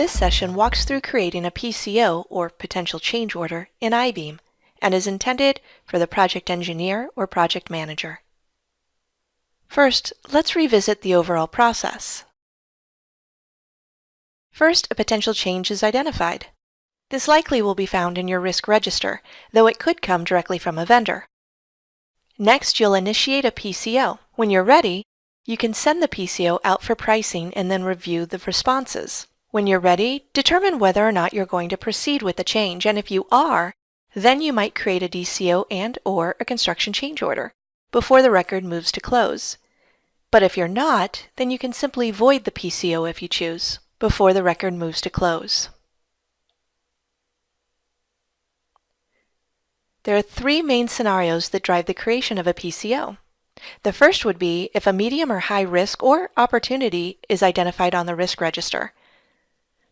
This session walks through creating a PCO, or potential change order, in iBeam and is intended for the project engineer or project manager. First, let's revisit the overall process. First, a potential change is identified. This likely will be found in your risk register, though it could come directly from a vendor. Next, you'll initiate a PCO. When you're ready, you can send the PCO out for pricing and then review the responses. When you're ready, determine whether or not you're going to proceed with the change, and if you are, then you might create a DCO and/or a construction change order before the record moves to close. But if you're not, then you can simply void the PCO if you choose, before the record moves to close. There are three main scenarios that drive the creation of a PCO. The first would be if a medium or high risk or opportunity is identified on the risk register.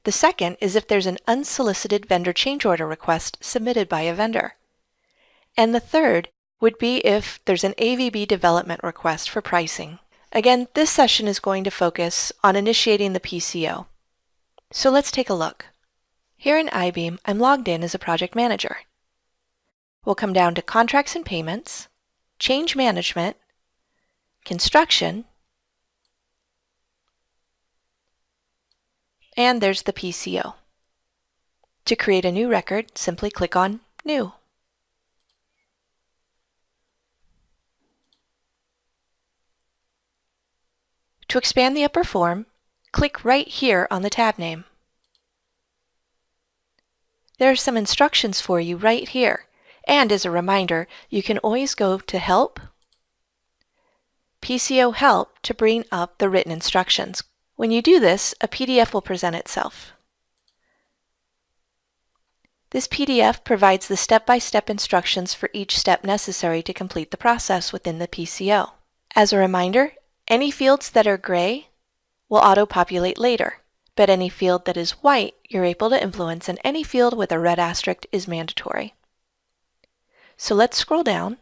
The second is if there's an unsolicited vendor change order request submitted by a vendor. And the third would be if there's an AVB development request for pricing. Again, this session is going to focus on initiating the PCO. So let's take a look. Here in iBeam, I'm logged in as a project manager. We'll come down to Contracts and Payments, Change Management, Construction, and there's the PCO. To create a new record, simply click on New. To expand the upper form, click right here on the tab name. There are some instructions for you right here, and as a reminder, you can always go to Help, PCO Help to bring up the written instructions. When you do this, a PDF will present itself. This PDF provides the step-by-step instructions for each step necessary to complete the process within the PCO. As a reminder, any fields that are gray will auto-populate later, but any field that is white you're able to influence, and any field with a red asterisk is mandatory. So let's scroll down.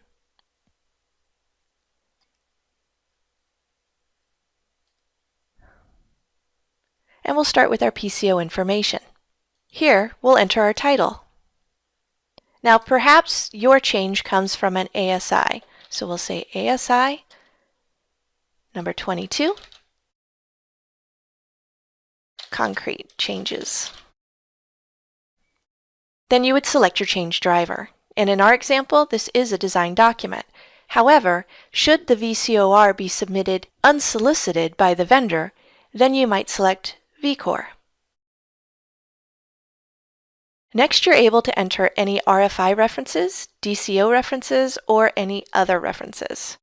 And we'll start with our PCO information. Here, we'll enter our title. Now, perhaps your change comes from an ASI, so we'll say ASI number 22, concrete changes. Then you would select your change driver. And in our example, this is a design document. However, should the VCOR be submitted unsolicited by the vendor, then you might select VCOR. Next, you're able to enter any RFI references, DCO references, or any other references.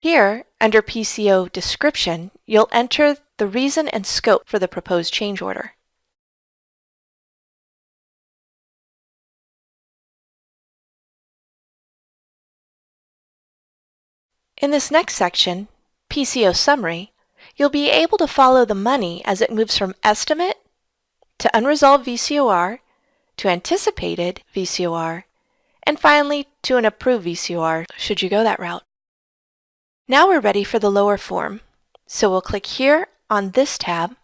Here, under PCO Description, you'll enter the reason and scope for the proposed change order. In this next section, PCO Summary, you'll be able to follow the money as it moves from estimate to unresolved VCOR to anticipated VCOR, and finally to an approved VCOR should you go that route. Now we're ready for the lower form, so we'll click here on this tab,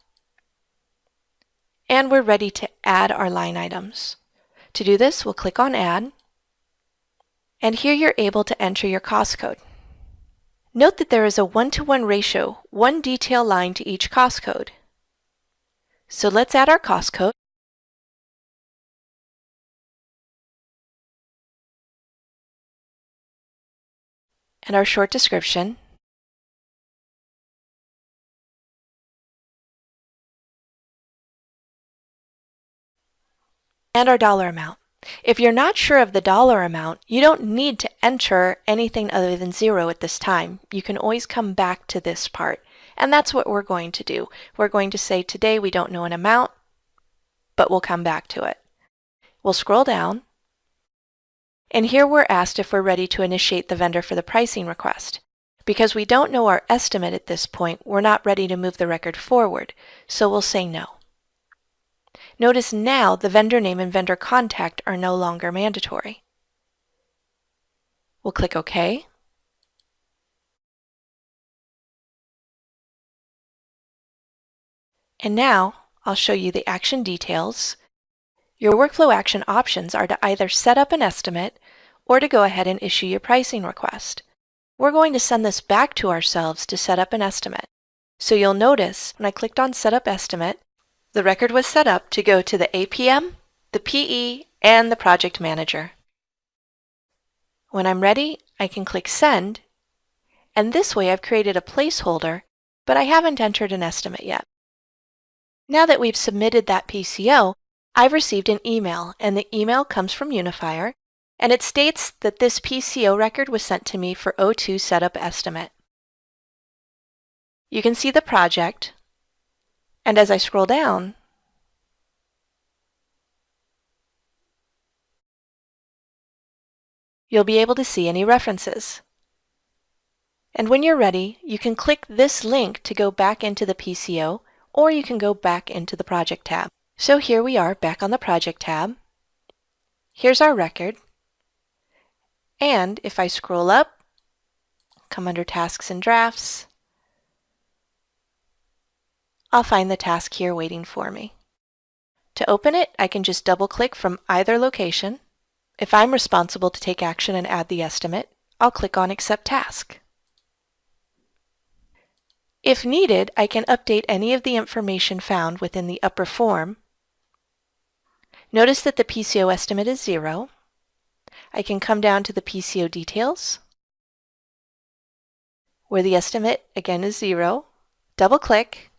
and we're ready to add our line items. To do this, we'll click on Add, and here you're able to enter your cost code. Note that there is a 1-to-1 ratio, one detail line to each cost code. So let's add our cost code. And our short description. And our dollar amount. If you're not sure of the dollar amount, you don't need to enter anything other than 0 at this time. You can always come back to this part. And that's what we're going to do. We're going to say today we don't know an amount, but we'll come back to it. We'll scroll down. And here we're asked if we're ready to initiate the vendor for the pricing request. Because we don't know our estimate at this point, we're not ready to move the record forward, so we'll say no. Notice now the vendor name and vendor contact are no longer mandatory. We'll click OK. And now I'll show you the action details. Your workflow action options are to either set up an estimate or to go ahead and issue your pricing request. We're going to send this back to ourselves to set up an estimate. So you'll notice when I clicked on Set Up Estimate, the record was set up to go to the APM, the PE, and the Project Manager. When I'm ready, I can click Send, and this way I've created a placeholder, but I haven't entered an estimate yet. Now that we've submitted that PCO, I've received an email, and the email comes from Unifier, and it states that this PCO record was sent to me for O2 Setup Estimate. You can see the project, and as I scroll down, you'll be able to see any references. And when you're ready, you can click this link to go back into the PCO, or you can go back into the Project tab. So here we are back on the Project tab. Here's our record. And if I scroll up, come under Tasks and Drafts, I'll find the task here waiting for me. To open it, I can just double-click from either location. If I'm responsible to take action and add the estimate, I'll click on Accept Task. If needed, I can update any of the information found within the upper form. Notice that the PCO estimate is 0. I can come down to the PCO details, where the estimate again is 0, double-click,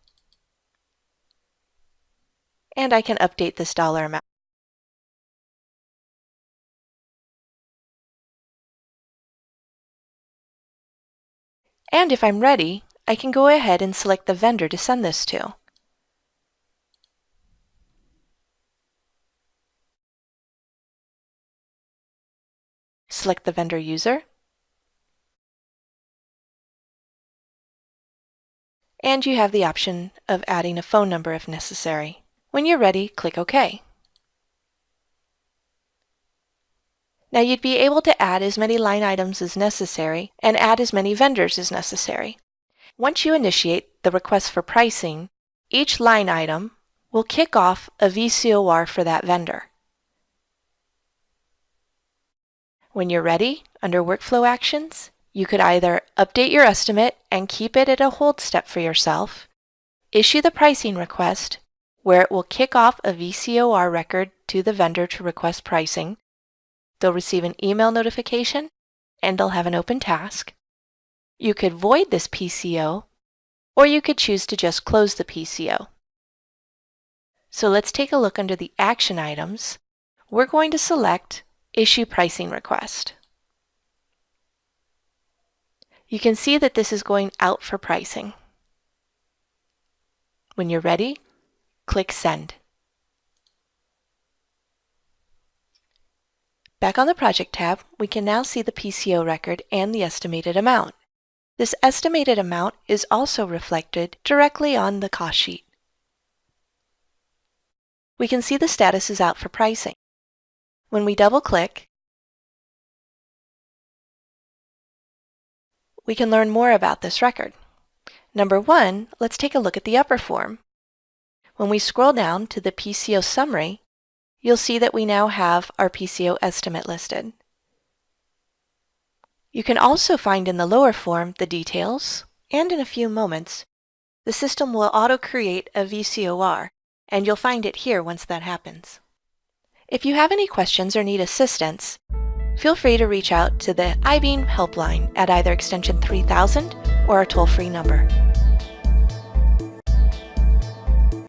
and I can update this dollar amount. And if I'm ready, I can go ahead and select the vendor to send this to. Select the vendor user, and you have the option of adding a phone number if necessary. When you're ready, click OK. Now you'd be able to add as many line items as necessary and add as many vendors as necessary. Once you initiate the request for pricing, each line item will kick off a VCOR for that vendor. When you're ready, under Workflow Actions, you could either update your estimate and keep it at a hold step for yourself, issue the pricing request, where it will kick off a VCOR record to the vendor to request pricing. They'll receive an email notification, and they'll have an open task. You could void this PCO, or you could choose to just close the PCO. So let's take a look under the action items. We're going to select Issue Pricing Request. You can see that this is going out for pricing. When you're ready, click Send. Back on the Project tab, we can now see the PCO record and the estimated amount. This estimated amount is also reflected directly on the cost sheet. We can see the status is out for pricing. When we double-click, we can learn more about this record. Number 1, let's take a look at the upper form. When we scroll down to the PCO Summary, you'll see that we now have our PCO estimate listed. You can also find in the lower form the details, and in a few moments, the system will auto-create a VCOR, and you'll find it here once that happens. If you have any questions or need assistance, feel free to reach out to the iBeam helpline at either extension 3000 or our toll-free number.